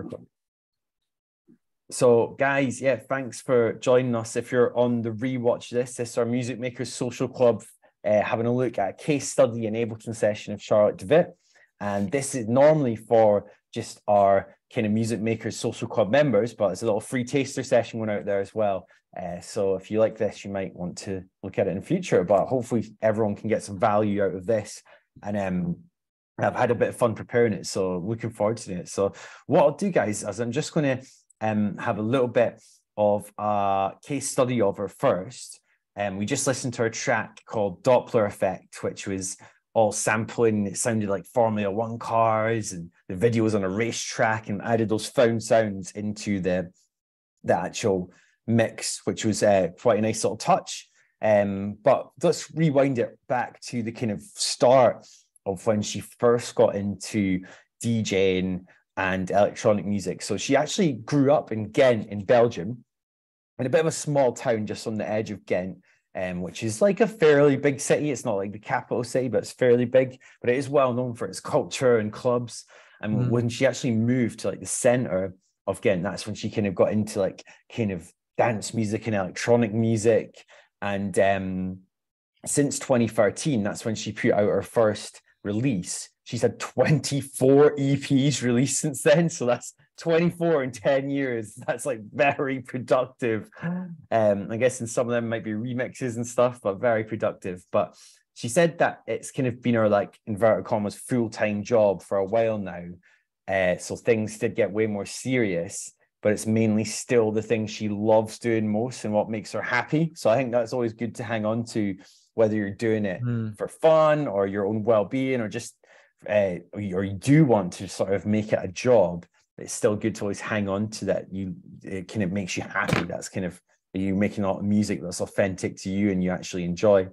record. So guys, yeah, thanks for joining us. If you're on the Rewatch this is our Music Makers Social Club, having a look at a case study in Ableton Session of Charlotte De Witte. And this is normally for just our kind of Music Makers Social Club members, but it's a little free taster session going out there as well. So if you like this, you might want to look at it in future, but hopefully everyone can get some value out of this. And I've had a bit of fun preparing it, so looking forward to it. So what I'll do, guys, is I'm just going to have a little bit of a case study of her first. We just listened to a track called Doppler Effect, which was all sampling. It sounded like Formula One cars, and the video was on a racetrack, and added those found sounds into the actual mix, which was quite a nice little touch. But let's rewind it back to the kind of start of when she first got into DJing and electronic music. So she actually grew up in Ghent in Belgium, in a bit of a small town just on the edge of Ghent, which is like a fairly big city. It's not like the capital city, but it's fairly big, but it is well known for its culture and clubs. And when she actually moved to like the center of Ghent, that's when she kind of got into like kind of dance music and electronic music. And since 2013, that's when she put out her first release. She's had 24 EPs released since then. So that's 24 in 10 years. That's like very productive. I guess in some of them might be remixes and stuff, but very productive. But she said that it's kind of been her like inverted commas full-time job for a while now. So things did get way more serious, but it's mainly still the thing she loves doing most and what makes her happy. So I think that's always good to hang on to, whether you're doing it for fun or your own well-being, or just or you do want to sort of make it a job. It's still good to always hang on to that. It kind of makes you happy. That's kind of you making a lot of music that's authentic to you and you actually enjoy.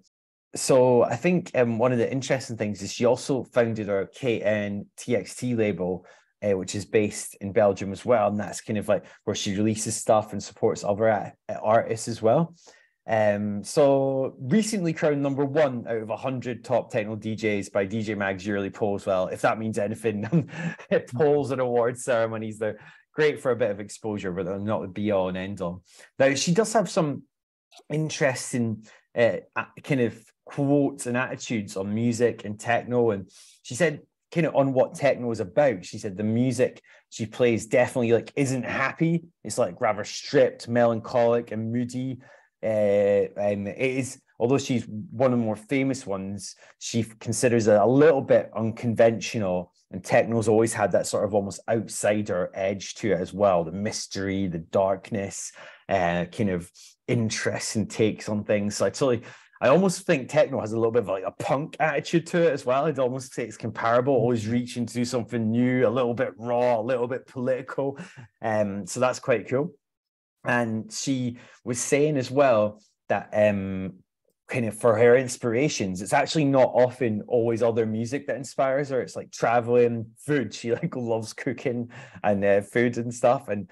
So I think one of the interesting things is she also founded her KNTXT label, which is based in Belgium as well. And that's kind of like where she releases stuff and supports other artists as well. So recently crowned #1 out of 100 top techno DJs by DJ Mag's yearly polls. Well, if that means anything, polls and awards ceremonies, they're great for a bit of exposure, but they're not the be all and end all. Now, she does have some interesting kind of quotes and attitudes on music and techno. And she said kind of on what techno is about. She said the music she plays definitely like isn't happy. It's like rather stripped, melancholic and moody. It is, although she's one of the more famous ones, she considers it a little bit unconventional, and techno's always had that sort of almost outsider edge to it as well, the mystery, the darkness, kind of interesting takes on things. So I almost think techno has a little bit of like a punk attitude to it as well. I'd almost say it's comparable, always reaching to do something new, a little bit raw, a little bit political. So that's quite cool. And she was saying as well that kind of for her inspirations, it's actually not often always other music that inspires her. It's like traveling, food. She like loves cooking and food and stuff, and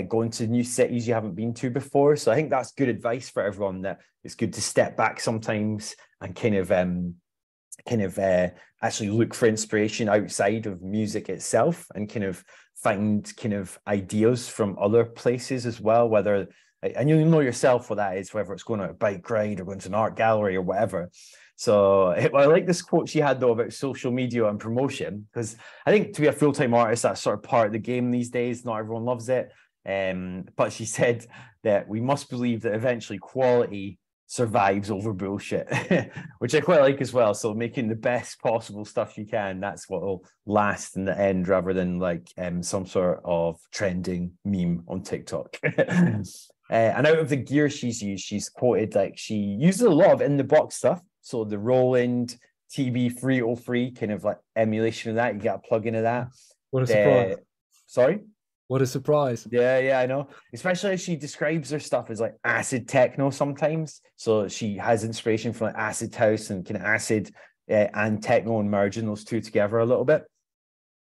going to new cities you haven't been to before. So I think that's good advice for everyone, that it's good to step back sometimes and kind of actually look for inspiration outside of music itself, and kind of find kind of ideas from other places as well, whether, and you'll know yourself what that is, whether it's going on a bike ride or going to an art gallery or whatever. So I like this quote she had though about social media and promotion, because I think to be a full-time artist, that's sort of part of the game these days. Not everyone loves it. But she said that we must believe that eventually quality survives over bullshit, which I quite like as well. So making the best possible stuff you can, that's what will last in the end, rather than like some sort of trending meme on TikTok. And out of the gear she's used, she's quoted like she uses a lot of in the box stuff. So the Roland TB303 kind of like emulation of that, you got a plug into that. What a surprise. Sorry? What a surprise. Yeah, I know. Especially as she describes her stuff as like acid techno sometimes. So she has inspiration from like acid house and kind of acid and techno, and merging those two together a little bit.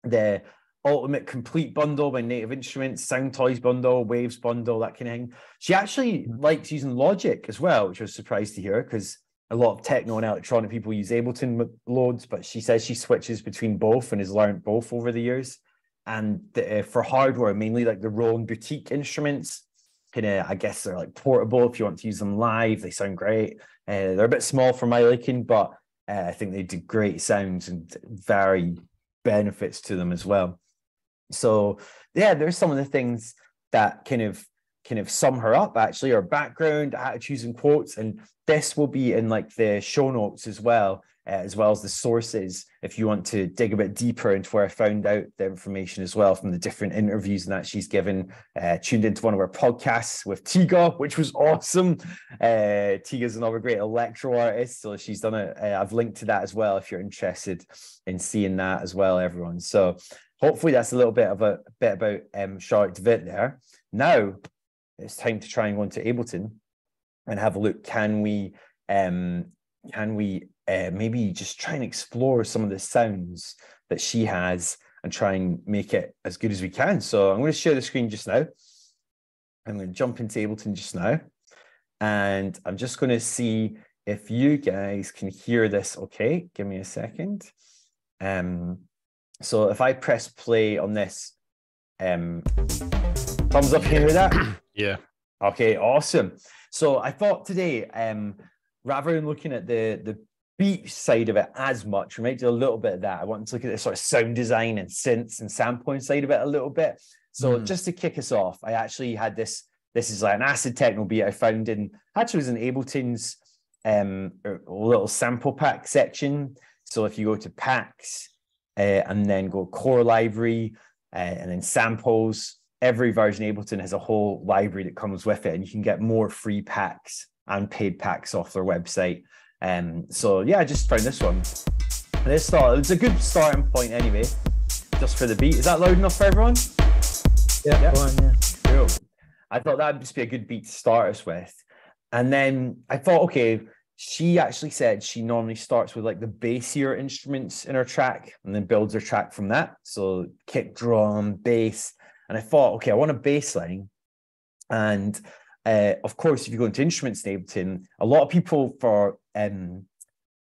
The Ultimate Complete bundle by Native Instruments, Sound Toys bundle, Waves bundle, that kind of thing. She actually likes using Logic as well, which I was surprised to hear, because a lot of techno and electronic people use Ableton loads, but she says she switches between both and has learned both over the years. And for hardware, mainly like the Roland boutique instruments, kind of, I guess they're like portable if you want to use them live. They sound great. They're a bit small for my liking, but I think they do great sounds and very benefits to them as well. So yeah, there's some of the things that kind of sum her up, actually, her background, attitudes and quotes. And this will be in like the show notes as well as the sources, if you want to dig a bit deeper into where I found out the information as well from the different interviews that she's given. Tuned into one of her podcasts with Tiga, which was awesome. Tiga's another great electro artist, so she's done it. I've linked to that as well if you're interested in seeing that as well, everyone. So hopefully that's a little bit about Charlotte De Witte there. Now it's time to try and go into Ableton and have a look. Can we maybe just try and explore some of the sounds that she has and try and make it as good as we can? So I'm going to share the screen just now. I'm going to jump into Ableton just now, and I'm just going to see if you guys can hear this. Okay, give me a second. So if I press play on this, thumbs up, can you hear that? Yeah. Okay, awesome. So I thought today, rather than looking at the beat side of it as much, we might do a little bit of that. I wanted to look at the sort of sound design and synths and sampling side of it a little bit. So just to kick us off, I actually had this is like an acid techno beat I found it was in Ableton's little sample pack section. So if you go to packs and then go core library and then samples, every version of Ableton has a whole library that comes with it, and you can get more free packs and paid packs off their website. So yeah, I just found this one. It's a good starting point anyway, just for the beat. Is that loud enough for everyone? Yeah. Fine, yeah. Cool. I thought that would just be a good beat to start us with. And then I thought, okay, she actually said she normally starts with like the bassier instruments in her track and then builds her track from that. So kick drum, bass. And I thought, okay, I want a bass line. And of course, if you go into instruments in Ableton, a lot of people for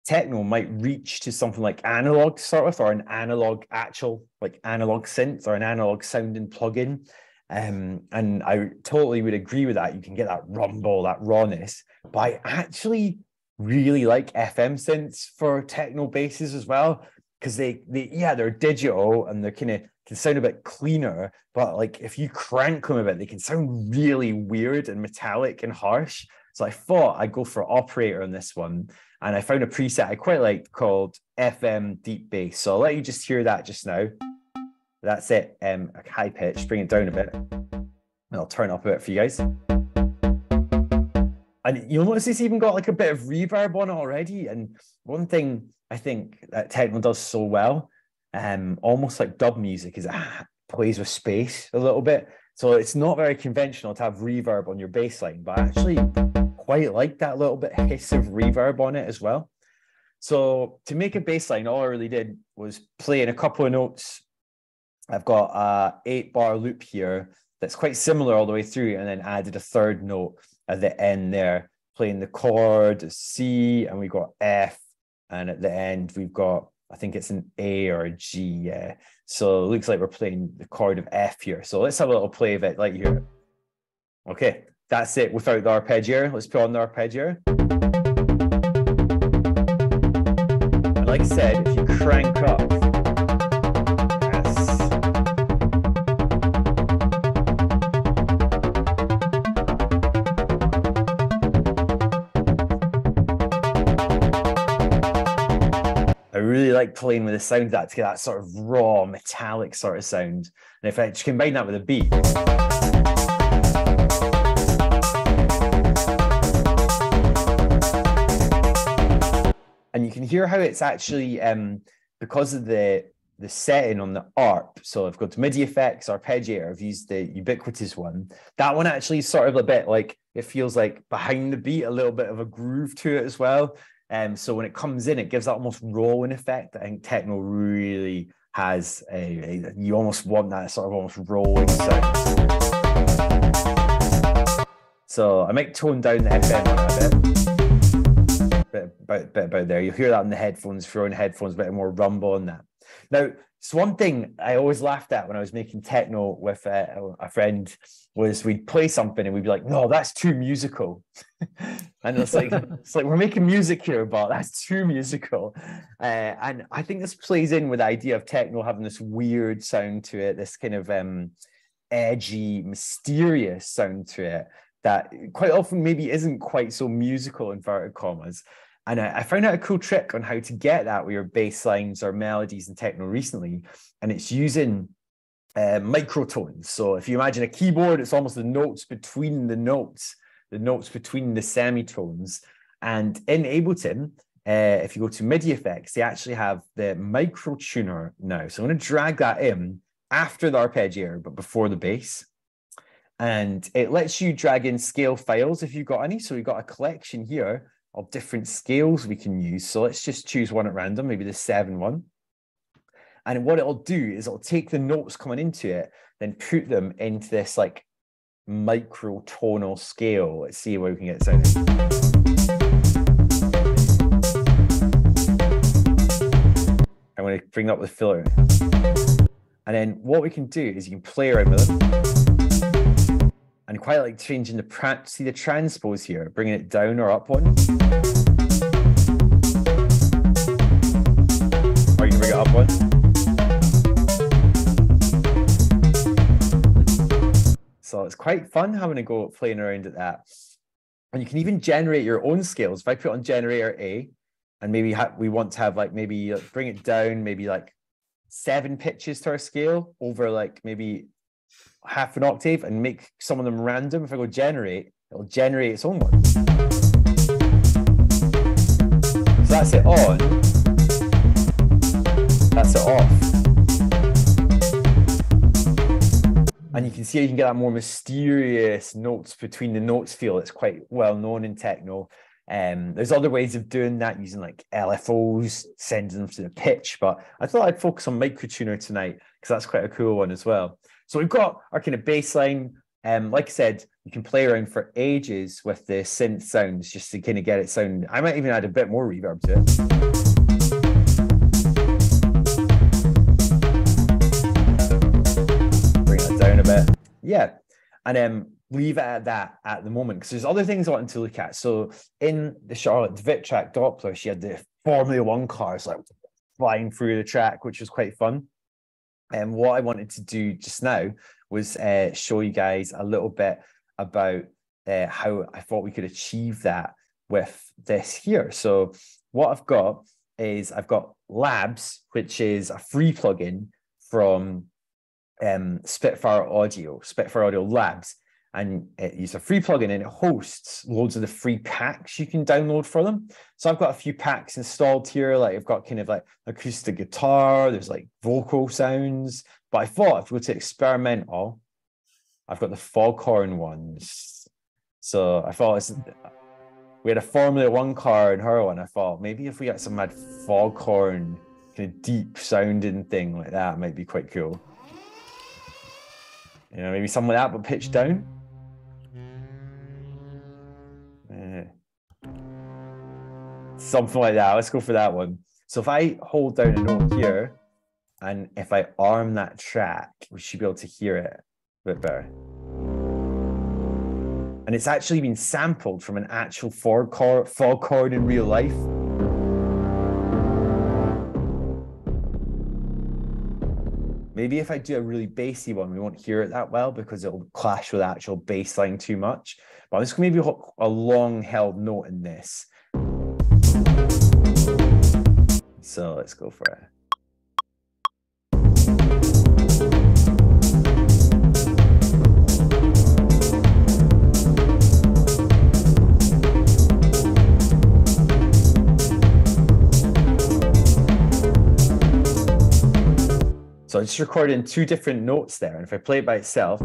techno might reach to something like Analogue to start with, or an analog analog synth or an analog sounding plugin. And I totally would agree with that. You can get that rumble, that rawness. But I actually really like FM synths for techno basses as well, because they're digital and they're can sound a bit cleaner, but like if you crank them a bit, they can sound really weird and metallic and harsh. So I thought I'd go for operator on this one, and I found a preset I quite liked called FM Deep Bass. So I'll let you just hear that just now. That's it, high pitch, bring it down a bit, and I'll turn it up a bit for you guys. And you'll notice it's even got like a bit of reverb on it already. And one thing I think that techno does so well, almost like dub music, is it plays with space a little bit. So it's not very conventional to have reverb on your bass line, but I actually quite like that little bit hiss of reverb on it as well. So to make a bass line, all I really did was play in a couple of notes. I've got a 8-bar loop here that's quite similar all the way through, and then added a third note at the end there, playing the chord, a C, and we've got F, and at the end we've got, I think it's an A or a G, yeah. So it looks like we're playing the chord of F here. So let's have a little play of it, like here. Okay, that's it without the arpeggiator. Let's put on the arpeggiator. And like I said, if you crank up, I really like playing with the sound of that to get that sort of raw, metallic sort of sound. And if I combine that with a beat. And you can hear how it's actually, because of the setting on the ARP. So I've got the MIDI effects, arpeggiator, I've used the ubiquitous one. That one actually is sort of a bit like, it feels like behind the beat, a little bit of a groove to it as well. So when it comes in, it gives that almost rolling effect. I think techno really has you almost want that sort of almost rolling sound. So I might tone down the FM on it a bit about there. You'll hear that in the headphones, throwing headphones, a bit more rumble on that. Now, it's one thing I always laughed at when I was making techno with a friend was we'd play something and we'd be like, no, that's too musical. And it's like we're making music here, but that's too musical. And I think this plays in with the idea of techno having this weird sound to it, this kind of edgy, mysterious sound to it that quite often maybe isn't quite so musical, inverted commas. And I found out a cool trick on how to get that with your bass lines or melodies in techno recently. And it's using microtones. So if you imagine a keyboard, it's almost the notes between the notes between the semitones. And in Ableton, if you go to MIDI effects, they actually have the micro tuner now. So I'm going to drag that in after the arpeggiator, but before the bass. And it lets you drag in scale files if you've got any. So we've got a collection here of different scales we can use. So let's just choose one at random, maybe the 7 one. And what it'll do is it'll take the notes coming into it, then put them into this like microtonal scale. Let's see where we can get it sounding. I'm going to bring up the filter. And then what we can do is you can play around with them. And quite like changing see the transpose here, bringing it down or up one. Or you can bring it up one. So it's quite fun having a go at playing around at that. And you can even generate your own scales. If I put on generator A, and maybe we want to have like maybe bring it down, maybe like 7 pitches to our scale over like maybe half an octave and make some of them random. If I go generate, it'll generate its own one. So that's it on, that's it off. And you can see how you can get that more mysterious notes between the notes feel. It's quite well known in techno. There's other ways of doing that using like LFOs, sending them to the pitch, but I thought I'd focus on microtuner tonight because that's quite a cool one as well. So we've got our kind of bass line. Like I said, you can play around for ages with the synth sounds just to kind of get it sound. I might even add a bit more reverb to it. Bring that down a bit. Yeah. And then leave it at that at the moment because there's other things I wanted to look at. So in the Charlotte De Witte track Doppler, she had the Formula One cars like flying through the track, which was quite fun. And what I wanted to do just now was show you guys a little bit about how I thought we could achieve that with this here. So what I've got is I've got Labs, which is a free plugin from Spitfire Audio Labs. And it's a free plugin and it hosts loads of the free packs you can download for them. So I've got a few packs installed here. Like I've got kind of like acoustic guitar, there's like vocal sounds. But I thought if we were to experimental, I've got the foghorn ones. So I thought we had a Formula One car in her one. I thought maybe if we got some mad foghorn kind of deep sounding thing like that, it might be quite cool. You know, maybe something like that, but pitched down. Something like that. Let's go for that one. So if I hold down a note here, and if I arm that track, we should be able to hear it a bit better. And it's actually been sampled from an actual foghorn in real life. Maybe if I do a really bassy one, we won't hear it that well because it'll clash with the actual bass line too much. But I'm just going to maybe a long held note in this. So let's go for it. So I just recorded in 2 different notes there. And if I play it by itself,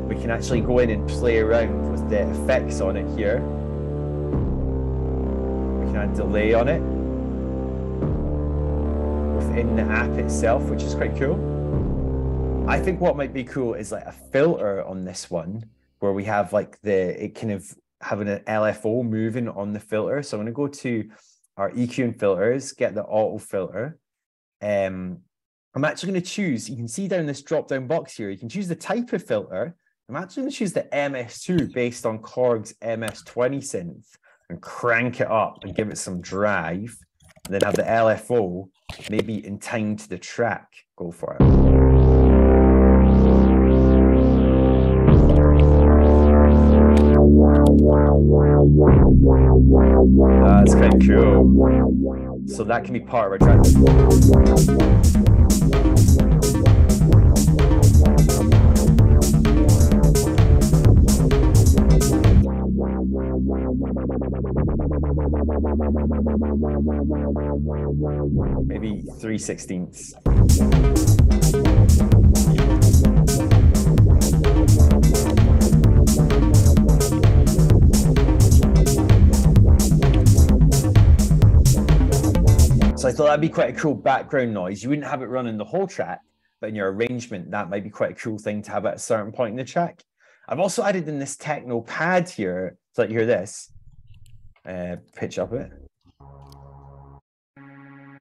we can actually go in and play around with the effects on it here. We can add delay on it within the app itself, which is quite cool. I think what might be cool is like a filter on this one where we have like it kind of having an LFO moving on the filter. So I'm going to go to our EQ and filters, get the auto filter. I'm actually going to choose, you can see down this drop-down box here, you can choose the type of filter. I'm actually going to choose the MS2 based on Korg's MS20 synth and crank it up and give it some drive. And then have the LFO, maybe in time to the track. Go for it. That's kind of cool. So that can be part of our track. Maybe 3/16. So I thought that'd be quite a cool background noise. You wouldn't have it running the whole track, but in your arrangement, that might be quite a cool thing to have at a certain point in the track. I've also added in this techno pad here, so that you hear this. Pitch up it.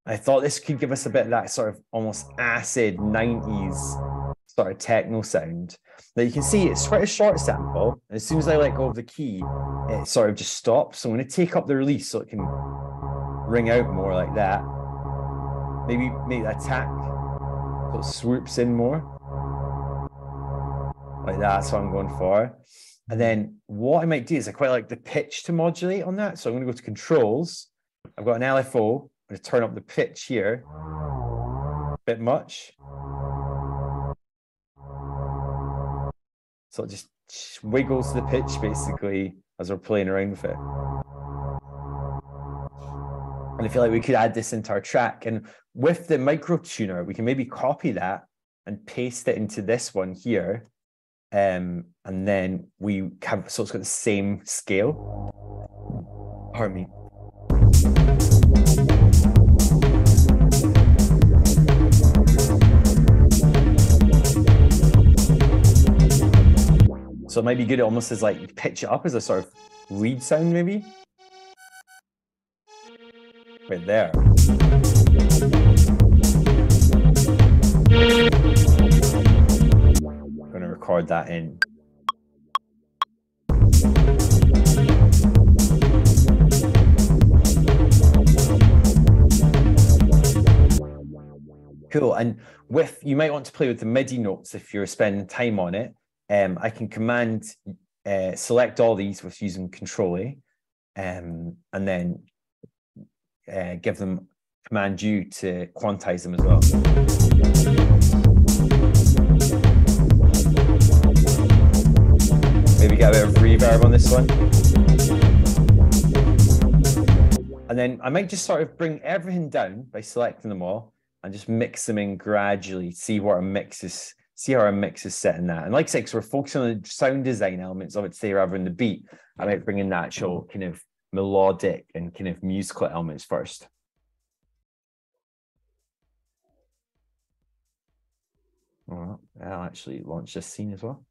I thought this could give us a bit of that sort of almost acid 90s sort of techno sound. Now you can see it's quite a short sample. And as soon as I let go of the key, it sort of just stops. So I'm going to take up the release so it can ring out more like that. Maybe make that attack so it swoops in more. Like that, that's what I'm going for. And then what I might do is I quite like the pitch to modulate on that. So I'm going to go to controls. I've got an LFO. I'm going to turn up the pitch here. A bit much. So it just wiggles the pitch basically as we're playing around with it. And I feel like we could add this into our track. And with the micro tuner, we can maybe copy that and paste it into this one here. And then we have, so it's got the same scale. Pardon me. So it might be good almost as like pitch it up as a sort of lead sound maybe. Right there. I'm going to record that in. Cool. And with, you might want to play with the MIDI notes if you're spending time on it. I can command select all these with using Control A, and then give them Command U to quantize them as well. Maybe get a bit of reverb on this one. And then I might just sort of bring everything down by selecting them all and just mix them in gradually, see what our mix is. See how our mix is set in that. And like I said, because we're focusing on the sound design elements of it today rather than the beat, I might bring in the actual kind of melodic and kind of musical elements first. All right, I'll actually launch this scene as well.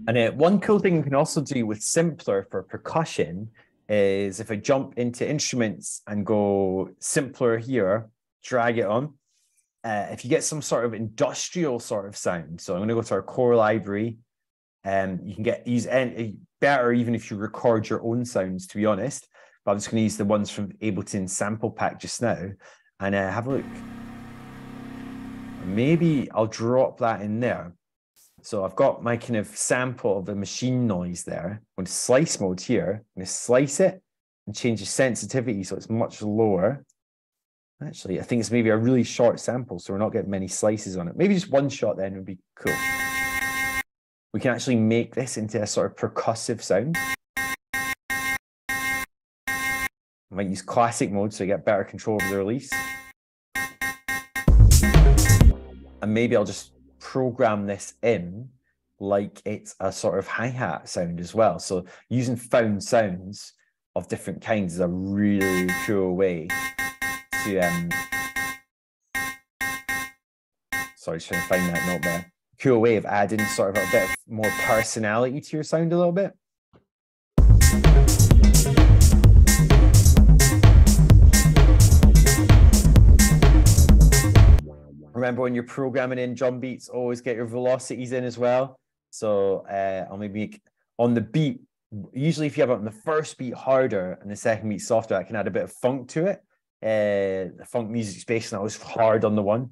And one cool thing you can also do with Simpler for percussion is if I jump into instruments and go Simpler here, drag it on. If you get some sort of industrial sort of sound, so I'm going to go to our core library, you can use any better even if you record your own sounds, to be honest. But I'm just going to use the ones from Ableton sample pack just now and have a look. Maybe I'll drop that in there. So I've got my kind of sample of the machine noise there. I'm going to slice mode here. I'm going to slice it and change the sensitivity so it's much lower. Actually, I think it's maybe a really short sample, so we're not getting many slices on it. Maybe just one shot then would be cool. We can actually make this into a sort of percussive sound. I might use classic mode so you get better control over the release. And maybe I'll just program this in like it's a sort of hi-hat sound as well. So using found sounds of different kinds is a really cool way to sorry, just trying to find that note there. Cool way of adding sort of a bit of more personality to your sound a little bit. Remember, when you're programming in drum beats, always get your velocities in as well. So I'll maybe make on the beat, usually if you have it on the first beat harder and the second beat softer, that can add a bit of funk to it. The funk music's based on that was hard on the one.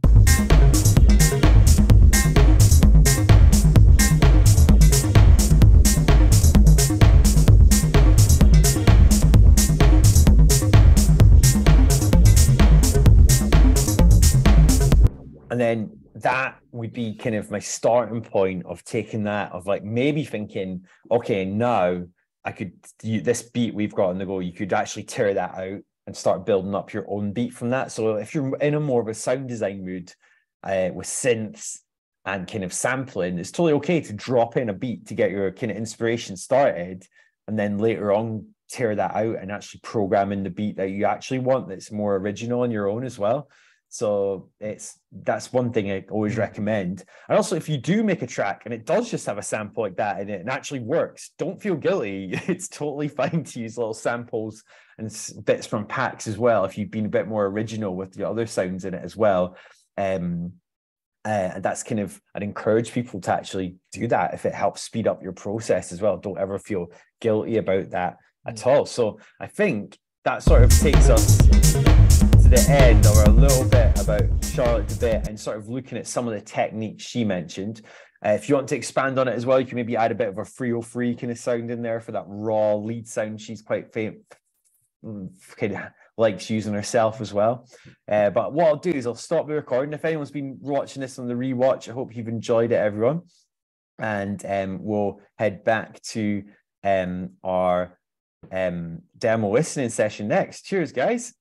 And then that would be kind of my starting point of taking that, of like maybe thinking, okay, now I could, this beat we've got on the go, you could actually tear that out and start building up your own beat from that. So if you're in a more of a sound design mood with synths and kind of sampling, it's totally okay to drop in a beat to get your kind of inspiration started, and then later on tear that out and actually program in the beat that you actually want that's more original on your own as well. So that's one thing I always recommend. And also, if you do make a track and it does just have a sample like that in it and actually works, don't feel guilty. It's totally fine to use little samples and bits from packs as well, if you've been a bit more original with the other sounds in it as well. And that's kind of, I'd encourage people to actually do that if it helps speed up your process as well. Don't ever feel guilty about that at all. So I think that sort of takes us to the end of a little bit about Charlotte De Witte and sort of looking at some of the techniques she mentioned. If you want to expand on it as well, you can maybe add a bit of a 303 kind of sound in there for that raw lead sound she's quite kind of likes using herself as well. But what I'll do is I'll stop the recording. If anyone's been watching this on the rewatch, I hope you've enjoyed it, everyone. And we'll head back to our demo listening session next. Cheers, guys.